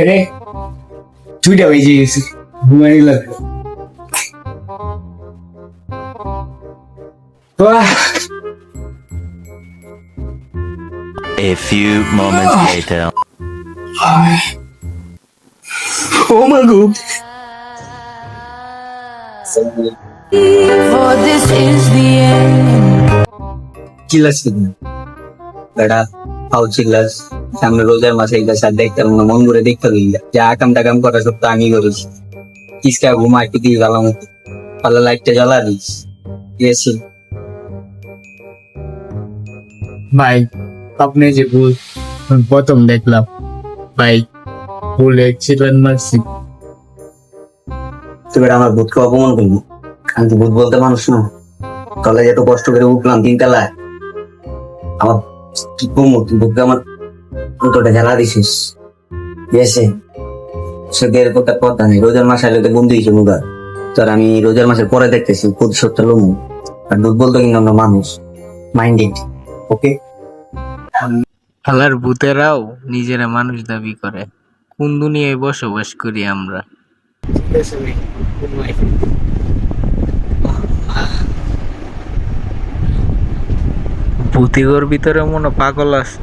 রে দুইটা বেজে গেছে, ঘুমাই লাগলো। A few moments later. Oh my god. For this is the end. চিল্লাস বেড়া ফাউ চিল্লাস, সামনে রোজার মাসে এই গাছ দেখতাম না, মন করে দেখতে গেলি যা আকাম টাকাম করা সব তো আমি করেছি। কিসকা ঘুমা একটু দিয়ে জ্বালাম, পাল্লা লাইটটা জ্বালা দিস, ঠিক আছে? ভাই আপনি যে ভুল প্রথম দেখলাম ভাই, ভুল ছিলেন মারছি। তুই বেটা আমার ভূতকে অপমান করবি? আমি তো ভূত বলতে মানুষ না। কলেজে এত কষ্ট করে উঠলাম তিনতলায়, আমার কি কমো, তুই ভূতকে আমার অতটা জ্বালা দিছিস, ঠিক আছে? সেদের কথা কথা নেই, রোজার মাসে আইলে তো বন্ধু হিসেবে মুগা তোর আমি রোজার মাসের পরে দেখতেছি প্রতিশোধটা লমু। আর ভূত বলতে কিন্তু আমরা মানুষ, মাইন্ডেড, ওকে? আল্লাহর ভূতেরাও নিজেরা মানুষ দাবি করে। কোন দুনিয়ায় বসবাস করি আমরা? ভূতিগর ভিতরে মনে হয় পাগল আছে।